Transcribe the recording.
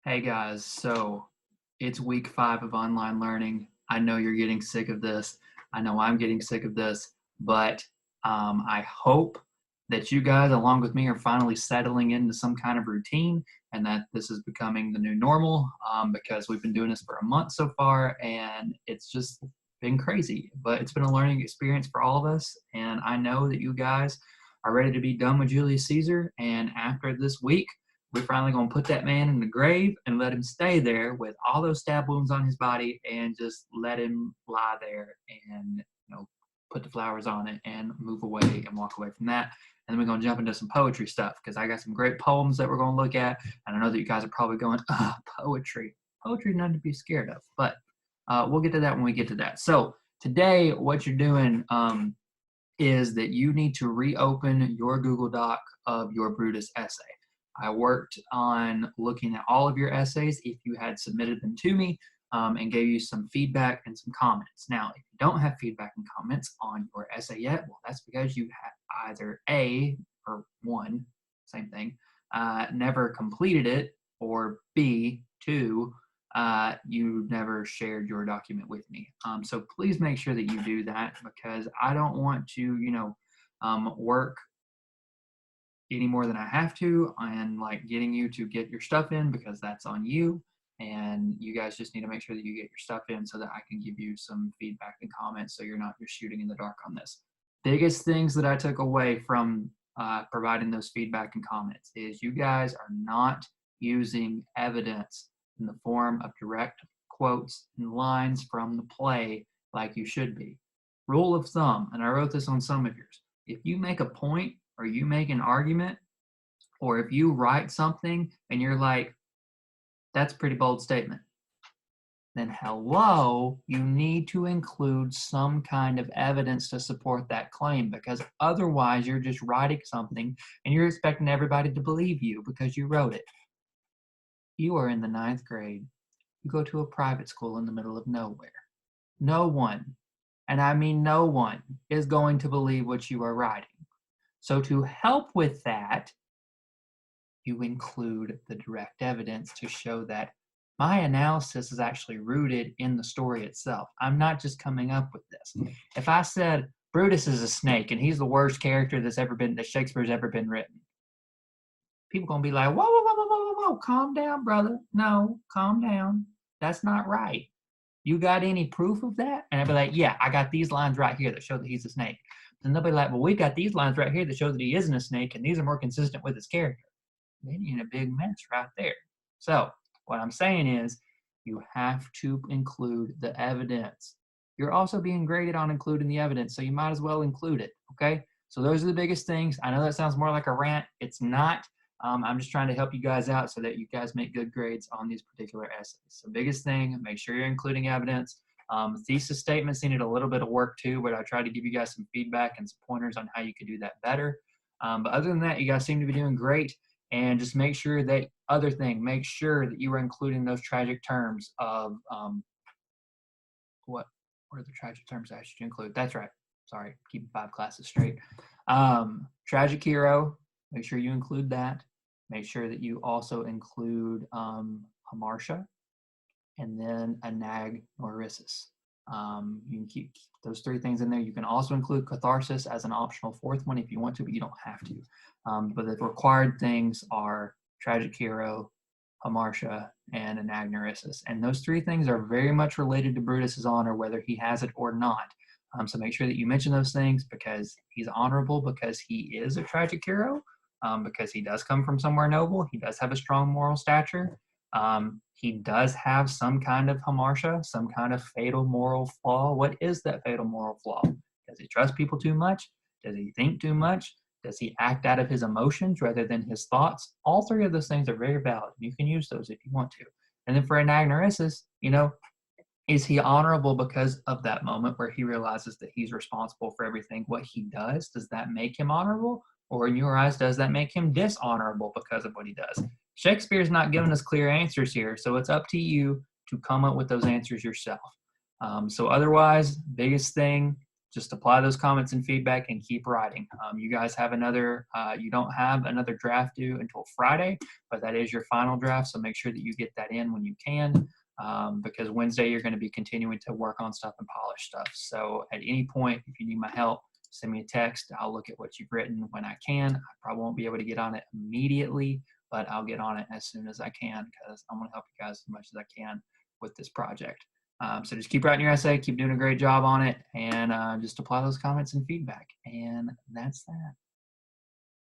Hey guys, so it's week 5 of online learning. I know you're getting sick of this. I know I'm getting sick of this, but I hope that you guys, along with me, are finally settling into some kind of routine and that this is becoming the new normal because we've been doing this for a month so far and it's just been crazy. But it's been a learning experience for all of us, and I know that you guys are ready to be done with Julius Caesar. And after this week, we're finally going to put that man in the grave and let him stay there with all those stab wounds on his body and just let him lie there and, put the flowers on it and move away and walk away from that. And then we're going to jump into some poetry stuff because I got some great poems that we're going to look at. And I know that you guys are probably going, poetry. Poetry, nothing to be scared of. But we'll get to that when we get to that. So today, what you're doing is that you need to reopen your Google Doc of your Brutus essay. I worked on looking at all of your essays if you had submitted them to me and gave you some feedback and some comments. Now, if you don't have feedback and comments on your essay yet, well, that's because you have either A, or one, same thing, never completed it, or B, two, you never shared your document with me. So please make sure that you do that because I don't want to, work any more than I have to and like getting you to get your stuff in because that's on you. And you guys just need to make sure that you get your stuff in so that I can give you some feedback and comments so you're not just shooting in the dark on this. Biggest things that I took away from providing those feedback and comments is you guys are not using evidence in the form of direct quotes and lines from the play like you should be. Rule of thumb, and I wrote this on some of yours, if you make a point or you make an argument, or if you write something and you're like, that's a pretty bold statement, then hello, you need to include some kind of evidence to support that claim because otherwise you're just writing something and you're expecting everybody to believe you because you wrote it. You are in the 9th grade. You go to a private school in the middle of nowhere. No one, and I mean no one, is going to believe what you are writing. So to help with that, you include the direct evidence to show that my analysis is actually rooted in the story itself. I'm not just coming up with this. If I said Brutus is a snake and he's the worst character that Shakespeare's ever been written, people gonna be like, whoa, whoa, whoa, whoa, whoa, whoa, calm down, brother. No, calm down. That's not right. You got any proof of that? And I'd be like, yeah, I got these lines right here that show that he's a snake. Then they'll be like, well, we got these lines right here that show that he isn't a snake, and these are more consistent with his character. Then you're in a big mess right there. So what I'm saying is you have to include the evidence. You're also being graded on including the evidence, so you might as well include it, okay? So those are the biggest things. I know that sounds more like a rant. It's not. I'm just trying to help you guys out so that you guys make good grades on these particular essays. So biggest thing, make sure you're including evidence. Thesis statements needed a little bit of work too, but I tried to give you guys some feedback and some pointers on how you could do that better. But other than that, you guys seem to be doing great. And just make sure that make sure that you are including those tragic terms of what are the tragic terms I should include? That's right. Sorry, keeping 5 classes straight. Tragic hero, make sure you include that. Make sure that you also include hamartia and then anagnorisis. You can keep those 3 things in there. You can also include catharsis as an optional 4th one if you want to, but you don't have to. But the required things are tragic hero, hamartia, and anagnorisis. And those 3 things are very much related to Brutus's honor, whether he has it or not. So make sure that you mention those things because he's honorable, because he is a tragic hero, because he does come from somewhere noble. He does have a strong moral stature. He does have some kind of hamartia, some kind of fatal moral flaw. What is that fatal moral flaw? Does he trust people too much? Does he think too much? Does he act out of his emotions rather than his thoughts? All 3 of those things are very valid. You can use those if you want to. And then for anagnorisis, is he honorable because of that moment where he realizes that he's responsible for everything what he does? Does that make him honorable? Or in your eyes, does that make him dishonorable because of what he does? Shakespeare's not giving us clear answers here, so it's up to you to come up with those answers yourself. So otherwise, biggest thing, just apply those comments and feedback and keep writing. You guys have another, you don't have another draft due until Friday, but that is your final draft. So make sure that you get that in when you can, because Wednesday you're going to be continuing to work on stuff and polish stuff. So at any point, if you need my help, send me a text. I'll look at what you've written when I can. I probably won't be able to get on it immediately, but I'll get on it as soon as I can, because I want to help you guys as much as I can with this project. So just keep writing your essay, keep doing a great job on it, and just apply those comments and feedback. And that's that.